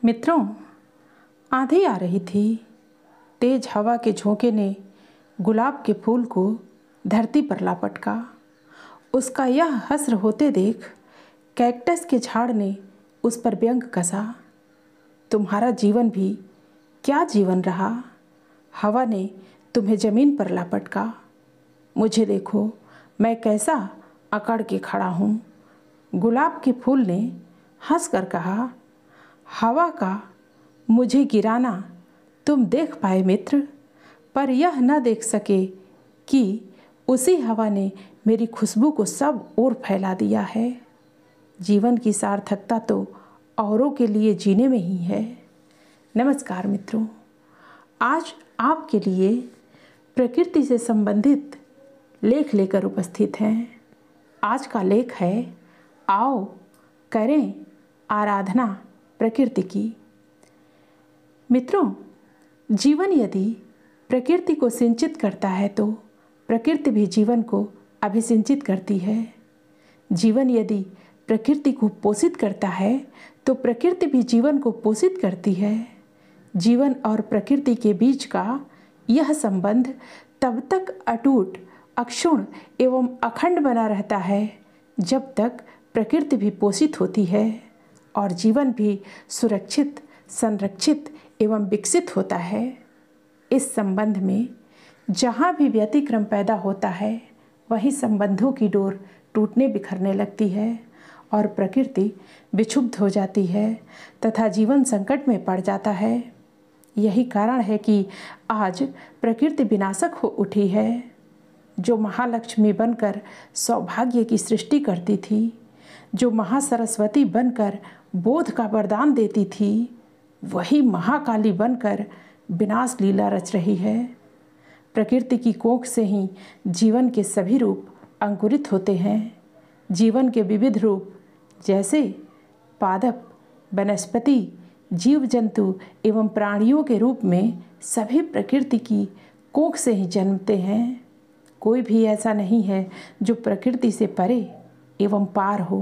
मित्रों, आंधी आ रही थी। तेज हवा के झोंके ने गुलाब के फूल को धरती पर ला पटका। उसका यह हस्र होते देख कैक्टस के झाड़ ने उस पर व्यंग कसा। तुम्हारा जीवन भी क्या जीवन रहा, हवा ने तुम्हें ज़मीन पर ला पटका। मुझे देखो, मैं कैसा अकड़ के खड़ा हूँ। गुलाब के फूल ने हंस कर कहा, हवा का मुझे गिराना तुम देख पाए मित्र, पर यह न देख सके कि उसी हवा ने मेरी खुशबू को सब ओर फैला दिया है। जीवन की सार्थकता तो औरों के लिए जीने में ही है। नमस्कार मित्रों, आज आपके लिए प्रकृति से संबंधित लेख लेकर उपस्थित हैं। आज का लेख है, आओ करें आराधना प्रकृति की। मित्रों, जीवन यदि प्रकृति को सिंचित करता है तो प्रकृति भी जीवन को अभिसिंचित करती है। जीवन यदि प्रकृति को पोषित करता है तो प्रकृति भी जीवन को पोषित करती है। जीवन और प्रकृति के बीच का यह संबंध तब तक अटूट, अक्षुण्ण एवं अखंड बना रहता है जब तक प्रकृति भी पोषित होती है और जीवन भी सुरक्षित, संरक्षित एवं विकसित होता है। इस संबंध में जहाँ भी व्यतिक्रम पैदा होता है वहीं संबंधों की डोर टूटने बिखरने लगती है और प्रकृति विक्षुब्ध हो जाती है तथा जीवन संकट में पड़ जाता है। यही कारण है कि आज प्रकृति विनाशक हो उठी है। जो महालक्ष्मी बनकर सौभाग्य की सृष्टि करती थी, जो महासरस्वती बनकर बोध का वरदान देती थी, वही महाकाली बनकर विनाश लीला रच रही है। प्रकृति की कोख से ही जीवन के सभी रूप अंकुरित होते हैं। जीवन के विविध रूप जैसे पादप, वनस्पति, जीव जंतु एवं प्राणियों के रूप में सभी प्रकृति की कोख से ही जन्मते हैं। कोई भी ऐसा नहीं है जो प्रकृति से परे एवं पार हो।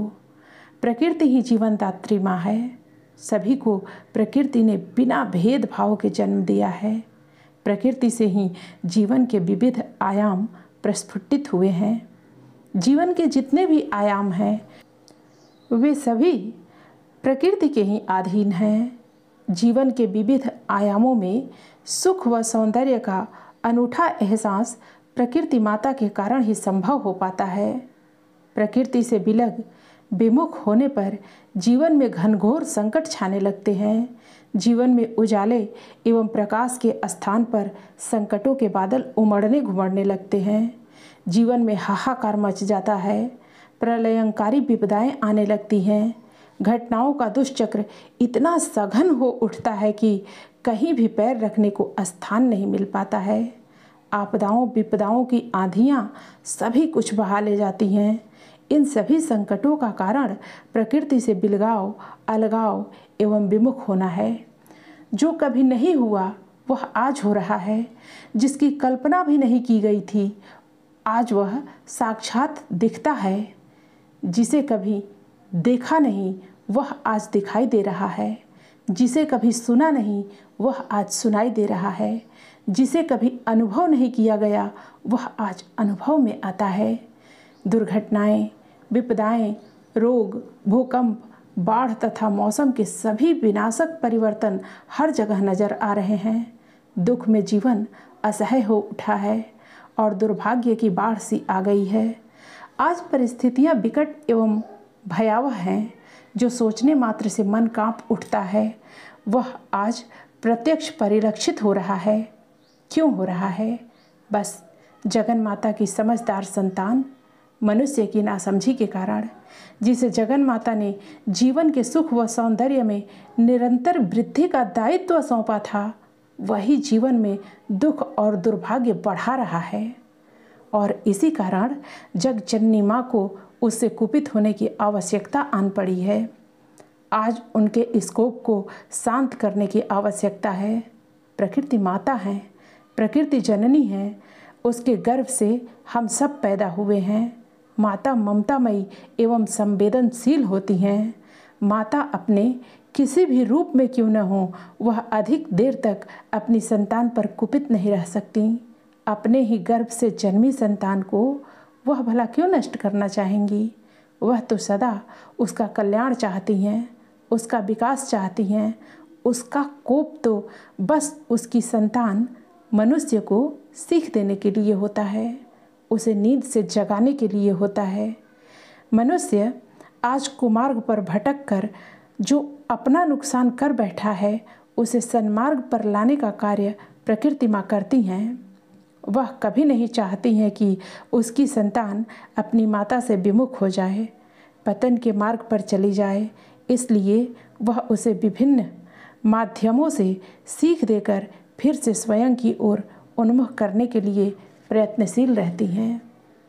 प्रकृति ही जीवनदात्री माँ है। सभी को प्रकृति ने बिना भेदभाव के जन्म दिया है। प्रकृति से ही जीवन के विविध आयाम प्रस्फुटित हुए हैं। जीवन के जितने भी आयाम हैं वे सभी प्रकृति के ही अधीन हैं। जीवन के विविध आयामों में सुख व सौंदर्य का अनूठा एहसास प्रकृति माता के कारण ही संभव हो पाता है। प्रकृति से बिलग विमुख होने पर जीवन में घनघोर संकट छाने लगते हैं। जीवन में उजाले एवं प्रकाश के स्थान पर संकटों के बादल उमड़ने घुमड़ने लगते हैं। जीवन में हाहाकार मच जाता है। प्रलयंकारी विपदाएं आने लगती हैं। घटनाओं का दुष्चक्र इतना सघन हो उठता है कि कहीं भी पैर रखने को स्थान नहीं मिल पाता है। आपदाओं विपदाओं की आंधियाँ सभी कुछ बहा ले जाती हैं। इन सभी संकटों का कारण प्रकृति से बिलगाव, अलगाव एवं विमुख होना है। जो कभी नहीं हुआ वह आज हो रहा है। जिसकी कल्पना भी नहीं की गई थी आज वह साक्षात दिखता है। जिसे कभी देखा नहीं वह आज दिखाई दे रहा है। जिसे कभी सुना नहीं वह आज सुनाई दे रहा है। जिसे कभी अनुभव नहीं किया गया वह आज अनुभव में आता है। दुर्घटनाएं, विपदाएं, रोग, भूकंप, बाढ़ तथा मौसम के सभी विनाशक परिवर्तन हर जगह नजर आ रहे हैं। दुख में जीवन असह्य हो उठा है और दुर्भाग्य की बाढ़ सी आ गई है। आज परिस्थितियां विकट एवं भयावह हैं। जो सोचने मात्र से मन कांप उठता है वह आज प्रत्यक्ष परिलक्षित हो रहा है। क्यों हो रहा है? बस जगन माता की समझदार संतान मनुष्य की नासमझी के कारण। जिसे जगन माता ने जीवन के सुख व सौंदर्य में निरंतर वृद्धि का दायित्व सौंपा था, वही जीवन में दुख और दुर्भाग्य बढ़ा रहा है। और इसी कारण जग जननी माँ को उससे कुपित होने की आवश्यकता आन पड़ी है। आज उनके इस कोप को शांत करने की आवश्यकता है। प्रकृति माता है, प्रकृति जननी है। उसके गर्भ से हम सब पैदा हुए हैं। माता ममतामयी एवं संवेदनशील होती हैं। माता अपने किसी भी रूप में क्यों न हो, वह अधिक देर तक अपनी संतान पर कुपित नहीं रह सकती। अपने ही गर्भ से जन्मी संतान को वह भला क्यों नष्ट करना चाहेंगी? वह तो सदा उसका कल्याण चाहती हैं, उसका विकास चाहती हैं। उसका कोप तो बस उसकी संतान मनुष्य को सीख देने के लिए होता है, उसे नींद से जगाने के लिए होता है। मनुष्य आज कुमार्ग पर भटक कर जो अपना नुकसान कर बैठा है, उसे सन्मार्ग पर लाने का कार्य प्रकृति माँ करती हैं। वह कभी नहीं चाहती हैं कि उसकी संतान अपनी माता से विमुख हो जाए, पतन के मार्ग पर चली जाए। इसलिए वह उसे विभिन्न माध्यमों से सीख देकर फिर से स्वयं की ओर उन्मुख करने के लिए प्रयत्नशील रहती हैं।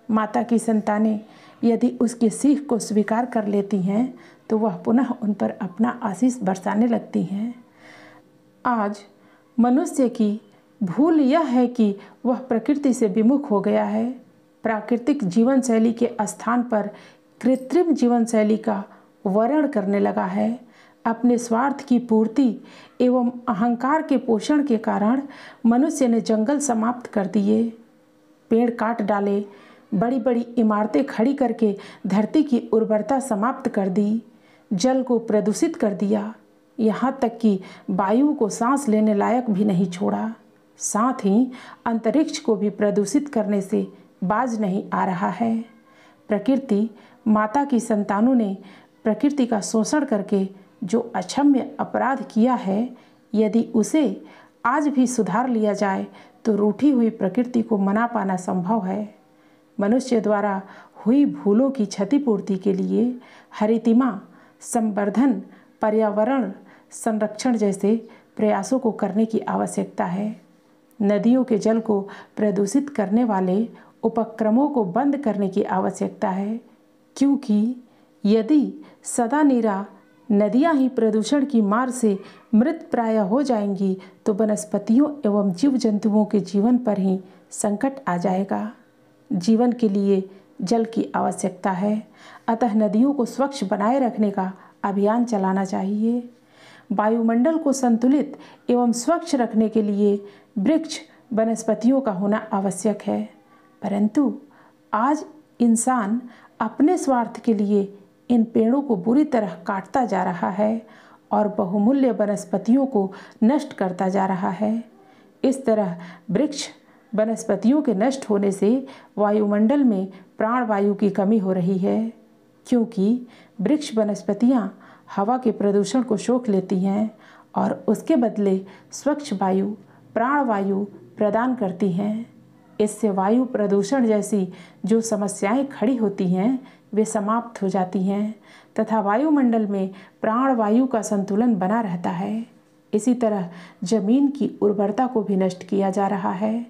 माता की संतानें यदि उसकी सीख को स्वीकार कर लेती हैं तो वह पुनः उन पर अपना आशीष बरसाने लगती हैं। आज मनुष्य की भूल यह है कि वह प्रकृति से विमुख हो गया है। प्राकृतिक जीवन शैली के स्थान पर कृत्रिम जीवन शैली का वर्ण करने लगा है। अपने स्वार्थ की पूर्ति एवं अहंकार के पोषण के कारण मनुष्य ने जंगल समाप्त कर दिए, पेड़ काट डाले, बड़ी बड़ी इमारतें खड़ी करके धरती की उर्वरता समाप्त कर दी, जल को प्रदूषित कर दिया, यहाँ तक कि वायु को सांस लेने लायक भी नहीं छोड़ा। साथ ही अंतरिक्ष को भी प्रदूषित करने से बाज नहीं आ रहा है। प्रकृति माता की संतानों ने प्रकृति का शोषण करके जो अक्षम्य अपराध किया है, यदि उसे आज भी सुधार लिया जाए तो रूठी हुई प्रकृति को मना पाना संभव है। मनुष्य द्वारा हुई भूलों की क्षतिपूर्ति के लिए हरितिमा संवर्धन, पर्यावरण संरक्षण जैसे प्रयासों को करने की आवश्यकता है। नदियों के जल को प्रदूषित करने वाले उपक्रमों को बंद करने की आवश्यकता है, क्योंकि यदि सदा निरा नदियां ही प्रदूषण की मार से मृत प्राय हो जाएंगी तो वनस्पतियों एवं जीव जंतुओं के जीवन पर ही संकट आ जाएगा। जीवन के लिए जल की आवश्यकता है, अतः नदियों को स्वच्छ बनाए रखने का अभियान चलाना चाहिए। वायुमंडल को संतुलित एवं स्वच्छ रखने के लिए वृक्ष वनस्पतियों का होना आवश्यक है, परंतु आज इंसान अपने स्वार्थ के लिए इन पेड़ों को बुरी तरह काटता जा रहा है और बहुमूल्य वनस्पतियों को नष्ट करता जा रहा है। इस तरह वृक्ष वनस्पतियों के नष्ट होने से वायुमंडल में प्राणवायु की कमी हो रही है, क्योंकि वृक्ष वनस्पतियां हवा के प्रदूषण को सोख लेती हैं और उसके बदले स्वच्छ वायु, प्राणवायु प्रदान करती हैं। इससे वायु प्रदूषण जैसी जो समस्याएं खड़ी होती हैं वे समाप्त हो जाती हैं तथा वायुमंडल में प्राणवायु का संतुलन बना रहता है। इसी तरह जमीन की उर्वरता को भी नष्ट किया जा रहा है।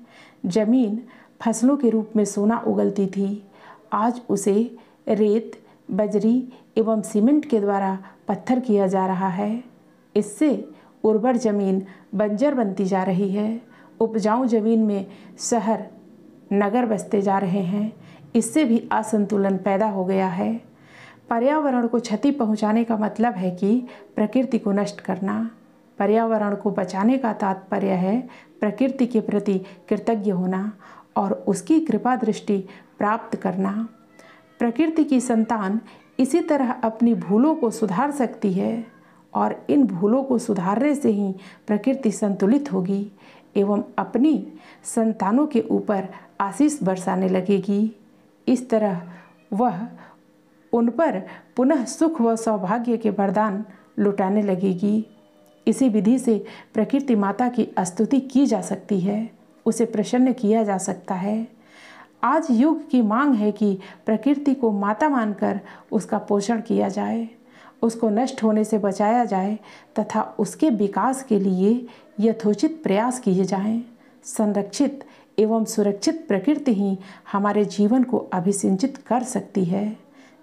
जमीन फसलों के रूप में सोना उगलती थी, आज उसे रेत, बजरी एवं सीमेंट के द्वारा पत्थर किया जा रहा है। इससे उर्वर जमीन बंजर बनती जा रही है। उपजाऊ जमीन में शहर नगर बसते जा रहे हैं। इससे भी असंतुलन पैदा हो गया है। पर्यावरण को क्षति पहुंचाने का मतलब है कि प्रकृति को नष्ट करना। पर्यावरण को बचाने का तात्पर्य है प्रकृति के प्रति कृतज्ञ होना और उसकी कृपा दृष्टि प्राप्त करना। प्रकृति की संतान इसी तरह अपनी भूलों को सुधार सकती है और इन भूलों को सुधारने से ही प्रकृति संतुलित होगी एवं अपनी संतानों के ऊपर आशीष बरसाने लगेगी। इस तरह वह उन पर पुनः सुख व सौभाग्य के वरदान लुटाने लगेगी। इसी विधि से प्रकृति माता की स्तुति की जा सकती है, उसे प्रसन्न किया जा सकता है। आज युग की मांग है कि प्रकृति को माता मानकर उसका पोषण किया जाए, उसको नष्ट होने से बचाया जाए तथा उसके विकास के लिए यथोचित प्रयास किए जाएं। संरक्षित एवं सुरक्षित प्रकृति ही हमारे जीवन को अभिसिंचित कर सकती है,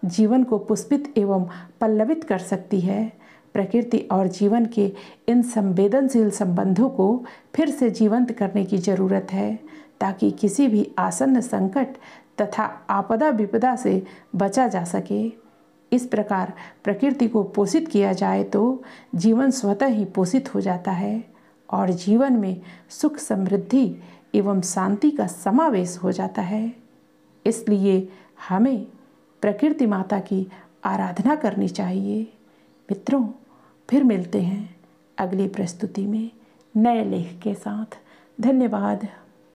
जीवन को पुष्पित एवं पल्लवित कर सकती है। प्रकृति और जीवन के इन संवेदनशील संबंधों को फिर से जीवंत करने की जरूरत है, ताकि किसी भी आसन्न संकट तथा आपदा विपदा से बचा जा सके। इस प्रकार प्रकृति को पोषित किया जाए तो जीवन स्वतः ही पोषित हो जाता है और जीवन में सुख, समृद्धि एवं शांति का समावेश हो जाता है। इसलिए हमें प्रकृति माता की आराधना करनी चाहिए। मित्रों, फिर मिलते हैं अगली प्रस्तुति में नए लेख के साथ। धन्यवाद।